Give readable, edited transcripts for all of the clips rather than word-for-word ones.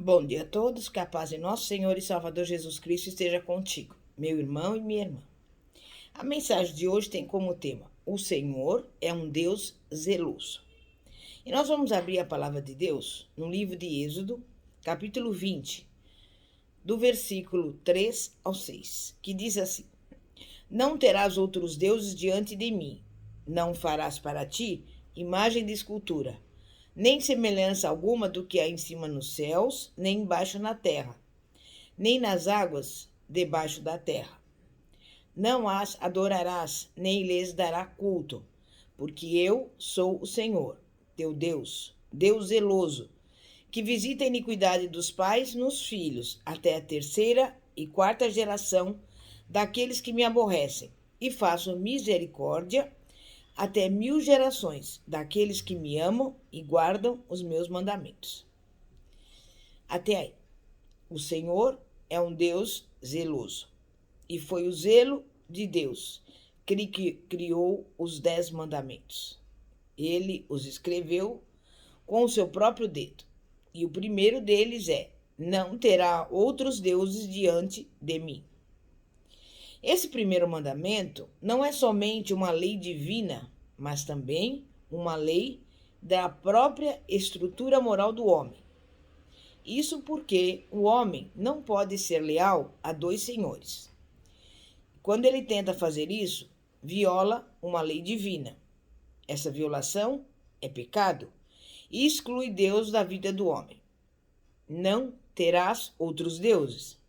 Bom dia a todos, que a paz de nosso Senhor e Salvador Jesus Cristo esteja contigo, meu irmão e minha irmã. A mensagem de hoje tem como tema: o Senhor é um Deus zeloso. E nós vamos abrir a palavra de Deus no livro de Êxodo, capítulo 20, do versículo 3 ao 6, que diz assim: Não terás outros deuses diante de mim, não farás para ti imagem de escultura, nem semelhança alguma do que há em cima nos céus, nem embaixo na terra, nem nas águas debaixo da terra. Não as adorarás, nem lhes dará culto, porque eu sou o Senhor, teu Deus, Deus zeloso, que visita a iniquidade dos pais nos filhos, até a terceira e quarta geração daqueles que me aborrecem, e faço misericórdia até 1000 gerações daqueles que me amam e guardam os meus mandamentos. Até aí. O Senhor é um Deus zeloso. E foi o zelo de Deus que criou os 10 mandamentos. Ele os escreveu com o seu próprio dedo. E o primeiro deles é: não terá outros deuses diante de mim. Esse primeiro mandamento não é somente uma lei divina, mas também uma lei da própria estrutura moral do homem. Isso porque o homem não pode ser leal a 2 senhores. Quando ele tenta fazer isso, viola uma lei divina. Essa violação é pecado e exclui Deus da vida do homem. Não terás outros deuses.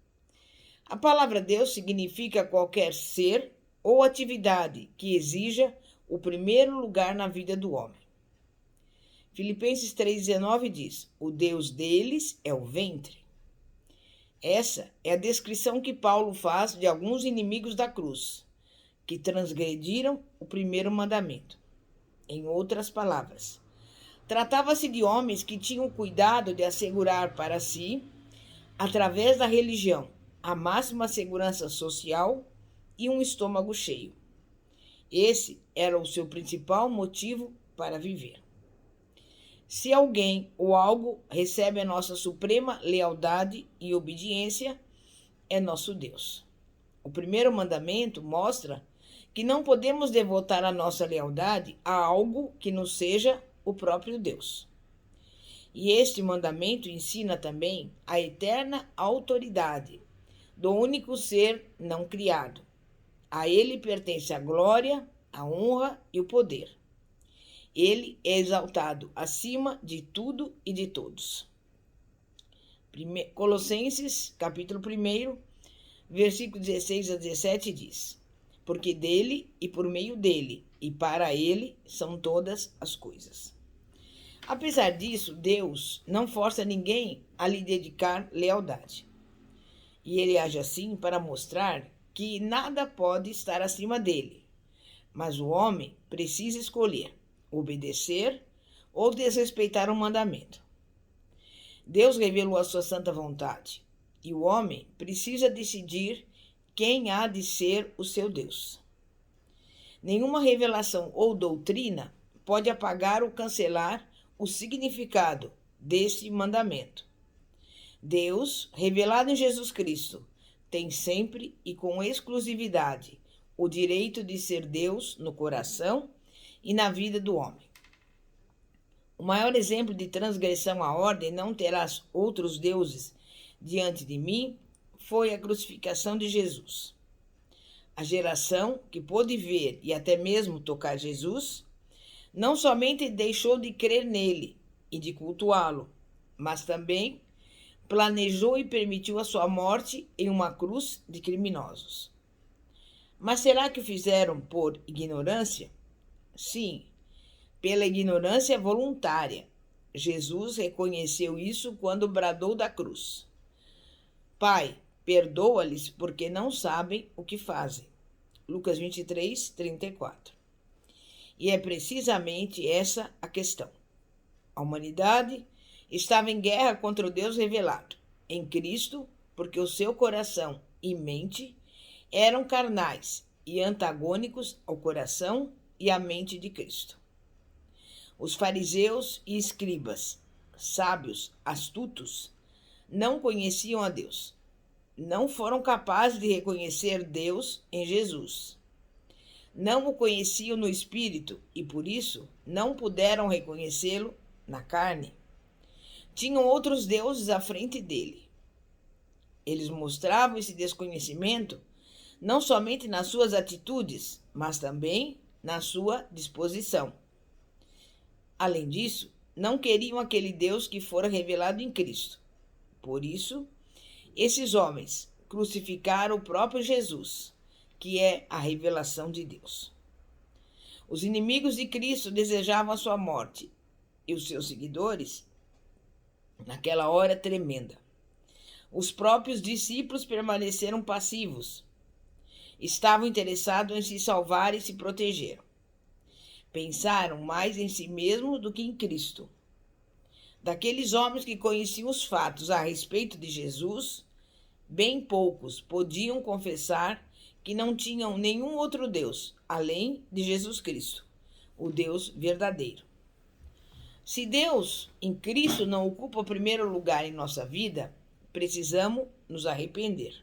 A palavra Deus significa qualquer ser ou atividade que exija o primeiro lugar na vida do homem. Filipenses 3,19 diz: o Deus deles é o ventre. Essa é a descrição que Paulo faz de alguns inimigos da cruz, que transgrediram o primeiro mandamento. Em outras palavras, tratava-se de homens que tinham cuidado de assegurar para si, através da religião, a máxima segurança social e um estômago cheio. Esse era o seu principal motivo para viver. Se alguém ou algo recebe a nossa suprema lealdade e obediência, é nosso Deus. O primeiro mandamento mostra que não podemos devotar a nossa lealdade a algo que não seja o próprio Deus. E este mandamento ensina também a eterna autoridade do único ser não criado. A ele pertence a glória, a honra e o poder. Ele é exaltado acima de tudo e de todos. Colossenses, capítulo 1, versículo 16 a 17 diz: porque dele e por meio dele e para ele são todas as coisas. Apesar disso, Deus não força ninguém a lhe dedicar lealdade. E ele age assim para mostrar que nada pode estar acima dele. Mas o homem precisa escolher obedecer ou desrespeitar um mandamento. Deus revelou a sua santa vontade e o homem precisa decidir quem há de ser o seu Deus. Nenhuma revelação ou doutrina pode apagar ou cancelar o significado deste mandamento. Deus, revelado em Jesus Cristo, tem sempre e com exclusividade o direito de ser Deus no coração e na vida do homem. O maior exemplo de transgressão à ordem, não terás outros deuses diante de mim, foi a crucificação de Jesus. A geração que pôde ver e até mesmo tocar Jesus, não somente deixou de crer nele e de cultuá-lo, mas também planejou e permitiu a sua morte em uma cruz de criminosos. Mas será que o fizeram por ignorância? Sim, pela ignorância voluntária. Jesus reconheceu isso quando bradou da cruz: Pai, perdoa-lhes porque não sabem o que fazem. Lucas 23, 34. E é precisamente essa a questão. A humanidade estava em guerra contra o Deus revelado em Cristo, porque o seu coração e mente eram carnais e antagônicos ao coração e à mente de Cristo. Os fariseus e escribas, sábios, astutos, não conheciam a Deus. Não foram capazes de reconhecer Deus em Jesus. Não o conheciam no espírito e, por isso, não puderam reconhecê-lo na carne. Tinham outros deuses à frente dele. Eles mostravam esse desconhecimento não somente nas suas atitudes, mas também na sua disposição. Além disso, não queriam aquele Deus que fora revelado em Cristo. Por isso, esses homens crucificaram o próprio Jesus, que é a revelação de Deus. Os inimigos de Cristo desejavam a sua morte, e os seus seguidores, naquela hora tremenda. Os próprios discípulos permaneceram passivos. Estavam interessados em se salvar e se proteger. Pensaram mais em si mesmos do que em Cristo. Daqueles homens que conheciam os fatos a respeito de Jesus, bem poucos podiam confessar que não tinham nenhum outro Deus, além de Jesus Cristo, o Deus verdadeiro. Se Deus, em Cristo, não ocupa o primeiro lugar em nossa vida, precisamos nos arrepender.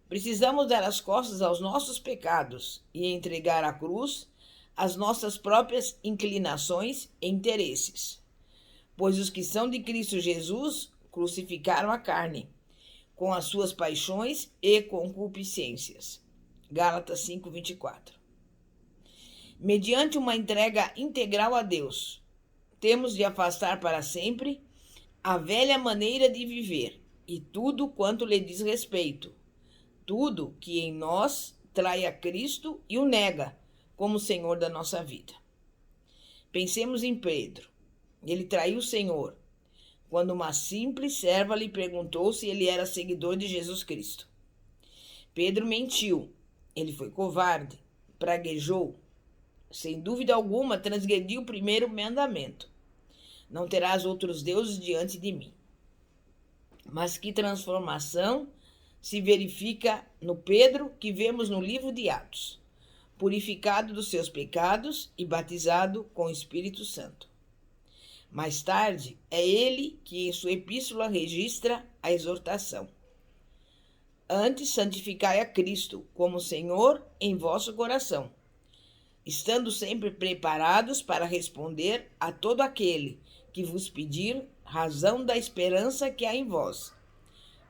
Precisamos dar as costas aos nossos pecados e entregar à cruz as nossas próprias inclinações e interesses. Pois os que são de Cristo Jesus crucificaram a carne, com as suas paixões e concupiscências. Gálatas 5:24. Mediante uma entrega integral a Deus, temos de afastar para sempre a velha maneira de viver e tudo quanto lhe diz respeito, tudo que em nós trai a Cristo e o nega como Senhor da nossa vida. Pensemos em Pedro. Ele traiu o Senhor quando uma simples serva lhe perguntou se ele era seguidor de Jesus Cristo. Pedro mentiu, ele foi covarde, praguejou, sem dúvida alguma transgrediu o primeiro mandamento: não terás outros deuses diante de mim. Mas que transformação se verifica no Pedro que vemos no livro de Atos, purificado dos seus pecados e batizado com o Espírito Santo. Mais tarde, é ele que em sua epístola registra a exortação: antes santificai a Cristo como Senhor em vosso coração, estando sempre preparados para responder a todo aquele que vos pedir razão da esperança que há em vós,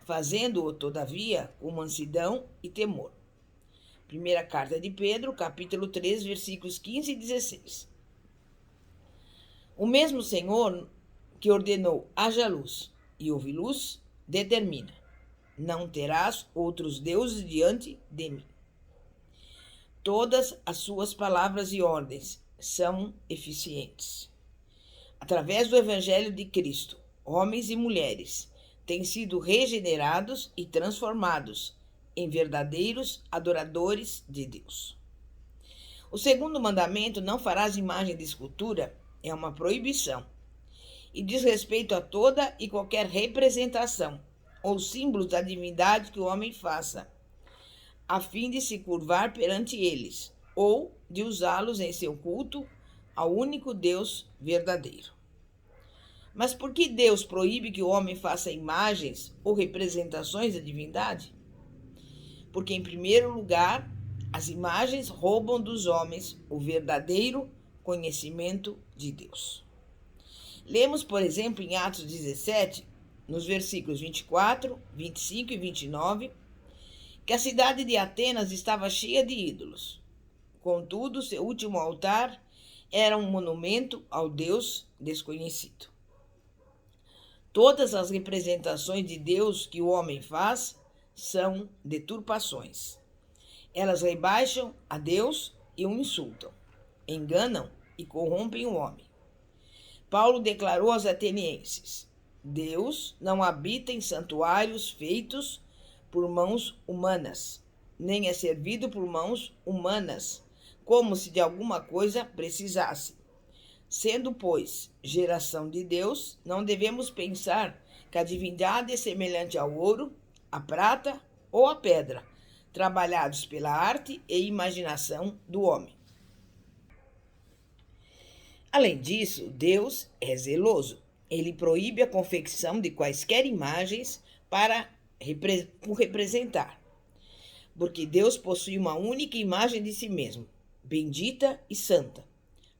fazendo-o, todavia, com mansidão e temor. Primeira carta de Pedro, capítulo 3, versículos 15 e 16. O mesmo Senhor que ordenou: haja luz, e houve luz, determina: não terás outros deuses diante de mim. Todas as suas palavras e ordens são eficientes. Através do Evangelho de Cristo, homens e mulheres têm sido regenerados e transformados em verdadeiros adoradores de Deus. O segundo mandamento: não farás imagem de escultura, é uma proibição e diz respeito a toda e qualquer representação ou símbolos da divindade que o homem faça, a fim de se curvar perante eles ou de usá-los em seu culto ao único Deus verdadeiro. Mas por que Deus proíbe que o homem faça imagens ou representações da divindade? Porque, em primeiro lugar, as imagens roubam dos homens o verdadeiro conhecimento de Deus. Lemos, por exemplo, em Atos 17, nos versículos 24, 25 e 29, que a cidade de Atenas estava cheia de ídolos. Contudo, seu último altar era um monumento ao Deus desconhecido. Todas as representações de Deus que o homem faz são deturpações. Elas rebaixam a Deus e o insultam, enganam e corrompem o homem. Paulo declarou aos atenienses: Deus não habita em santuários feitos por mãos humanas, nem é servido por mãos humanas, como se de alguma coisa precisasse. Sendo, pois, geração de Deus, não devemos pensar que a divindade é semelhante ao ouro, à prata ou à pedra, trabalhados pela arte e imaginação do homem. Além disso, Deus é zeloso Ele proíbe a confecção de quaisquer imagens para o representar, porque Deus possui uma única imagem de si mesmo, bendita e santa,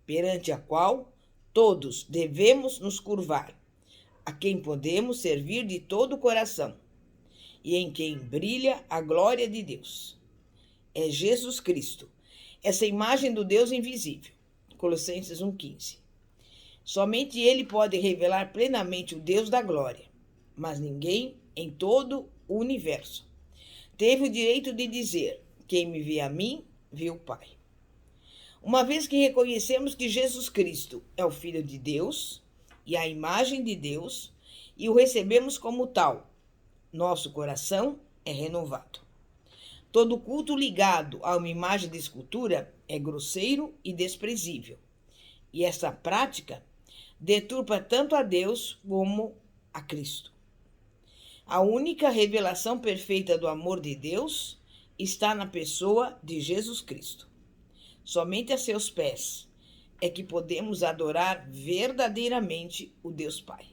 perante a qual todos devemos nos curvar, a quem podemos servir de todo o coração, e em quem brilha a glória de Deus. É Jesus Cristo, essa imagem do Deus invisível. Colossenses 1,15. Somente Ele pode revelar plenamente o Deus da glória, mas ninguém em todo o universo teve o direito de dizer: quem me vê a mim, vê o Pai. Uma vez que reconhecemos que Jesus Cristo é o Filho de Deus e a imagem de Deus, e o recebemos como tal, nosso coração é renovado. Todo culto ligado a uma imagem de escultura é grosseiro e desprezível, e essa prática deturpa tanto a Deus como a Cristo. A única revelação perfeita do amor de Deus está na pessoa de Jesus Cristo. Somente a seus pés é que podemos adorar verdadeiramente o Deus Pai.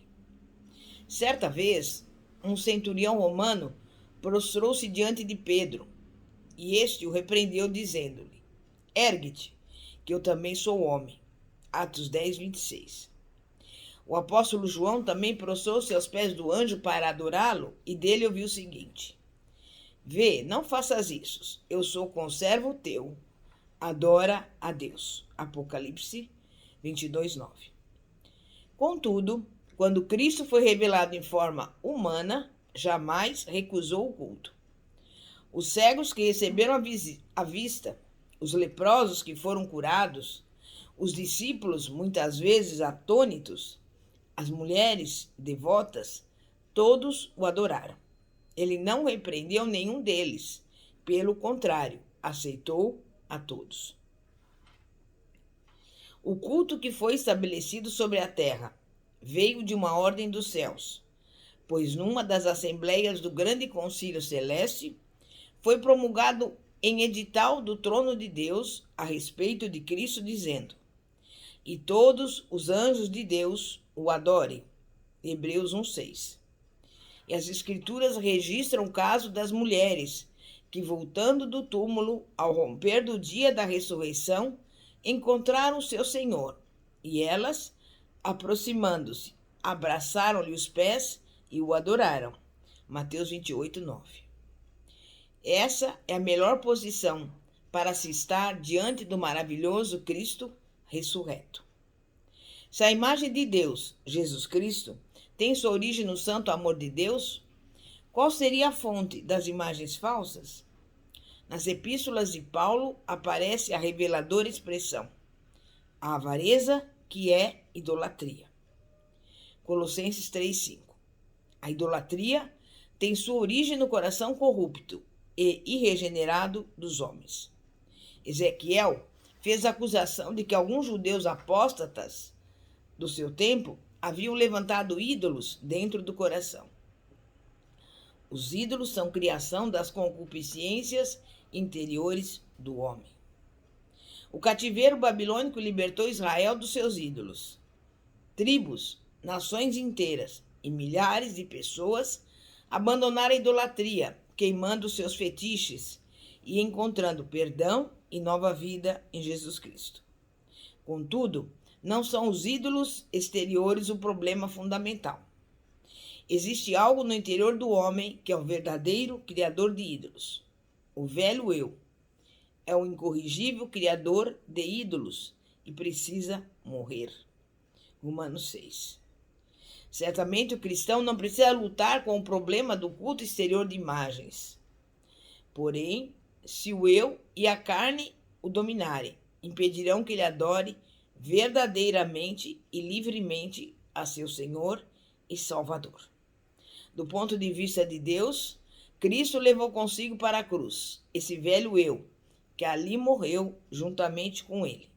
Certa vez, um centurião romano prostrou-se diante de Pedro, e este o repreendeu, dizendo-lhe: ergue-te, que eu também sou homem. Atos 10, 26. O apóstolo João também prostrou-se aos pés do anjo para adorá-lo, e dele ouviu o seguinte: vê, não faças isso, eu sou conservo teu. Adora a Deus. Apocalipse 22, 9. Contudo, quando Cristo foi revelado em forma humana, jamais recusou o culto. Os cegos que receberam a vista, os leprosos que foram curados, os discípulos, muitas vezes atônitos, as mulheres devotas, todos o adoraram. Ele não repreendeu nenhum deles, pelo contrário, aceitou a todos. O culto que foi estabelecido sobre a terra veio de uma ordem dos céus, pois numa das assembleias do grande concílio celeste foi promulgado em edital do trono de Deus a respeito de Cristo, dizendo: e todos os anjos de Deus o adorem. Hebreus 1,6. E as Escrituras registram o caso das mulheres que, voltando do túmulo ao romper do dia da ressurreição, encontraram seu Senhor, e elas, aproximando-se, abraçaram-lhe os pés e o adoraram. Mateus 28, 9. Essa é a melhor posição para se estar diante do maravilhoso Cristo ressurreto. Se a imagem de Deus, Jesus Cristo, tem sua origem no santo amor de Deus, qual seria a fonte das imagens falsas? Nas epístolas de Paulo aparece a reveladora expressão: a avareza, que é idolatria. Colossenses 3,5. A idolatria tem sua origem no coração corrupto e irregenerado dos homens. Ezequiel fez a acusação de que alguns judeus apóstatas do seu tempo haviam levantado ídolos dentro do coração. Os ídolos são criação das concupiscências interiores do homem. O cativeiro babilônico libertou Israel dos seus ídolos. Tribos, nações inteiras e milhares de pessoas abandonaram a idolatria, queimando seus fetiches e encontrando perdão e nova vida em Jesus Cristo. Contudo, não são os ídolos exteriores o problema fundamental. Existe algo no interior do homem que é o verdadeiro criador de ídolos. O velho eu é o incorrigível criador de ídolos e precisa morrer. Romanos 6. Certamente o cristão não precisa lutar com o problema do culto exterior de imagens. Porém, se o eu e a carne o dominarem, impedirão que ele adore verdadeiramente e livremente a seu Senhor e Salvador. Do ponto de vista de Deus, Cristo levou consigo para a cruz esse velho eu, que ali morreu juntamente com ele.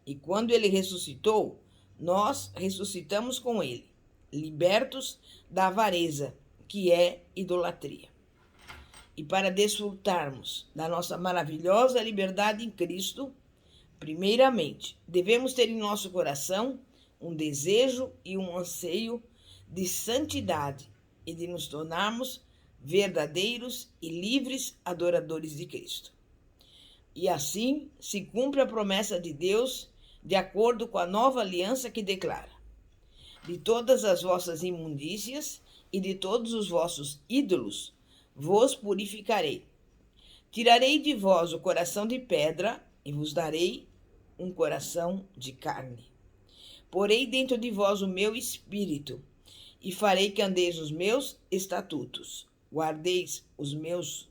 E quando ele ressuscitou, nós ressuscitamos com ele, libertos da avareza, que é idolatria. E para desfrutarmos da nossa maravilhosa liberdade em Cristo, primeiramente, devemos ter em nosso coração um desejo e um anseio de santidade e de nos tornarmos verdadeiros e livres adoradores de Cristo. E assim se cumpre a promessa de Deus, de acordo com a nova aliança que declara: de todas as vossas imundícias e de todos os vossos ídolos vos purificarei. Tirarei de vós o coração de pedra e vos darei um coração de carne. Porei dentro de vós o meu espírito e farei que andeis os meus estatutos, guardeis os meus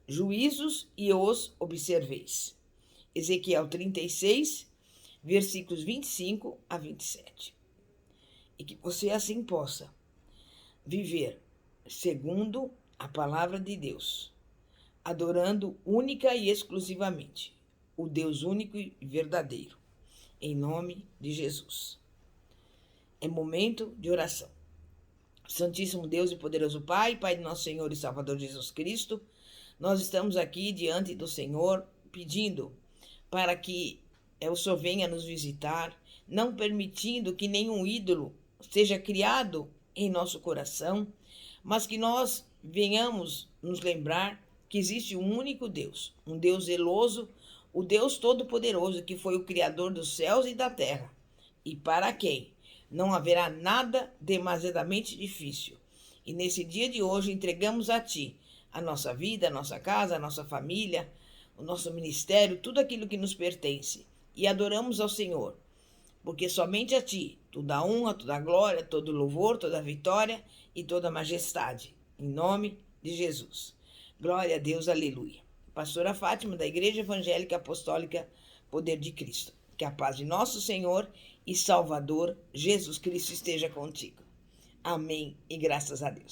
juízos e os observeis. Ezequiel 36, versículos 25 a 27. E que você assim possa viver segundo a palavra de Deus, adorando única e exclusivamente o Deus único e verdadeiro, em nome de Jesus. É momento de oração. Santíssimo Deus e poderoso Pai, Pai de nosso Senhor e Salvador Jesus Cristo, nós estamos aqui diante do Senhor pedindo para que o Senhor venha nos visitar, não permitindo que nenhum ídolo seja criado em nosso coração, mas que nós venhamos nos lembrar que existe um único Deus, um Deus zeloso, o Deus Todo-Poderoso, que foi o Criador dos céus e da terra, e para quem não haverá nada demasiadamente difícil. E nesse dia de hoje entregamos a Ti a nossa vida, a nossa casa, a nossa família, o nosso ministério, tudo aquilo que nos pertence. E adoramos ao Senhor, porque somente a Ti toda a honra, toda a glória, todo o louvor, toda a vitória e toda a majestade. Em nome de Jesus. Glória a Deus, aleluia. Pastora Fátima, da Igreja Evangélica Apostólica Poder de Cristo. Que a paz de nosso Senhor e Salvador Jesus Cristo esteja contigo. Amém e graças a Deus.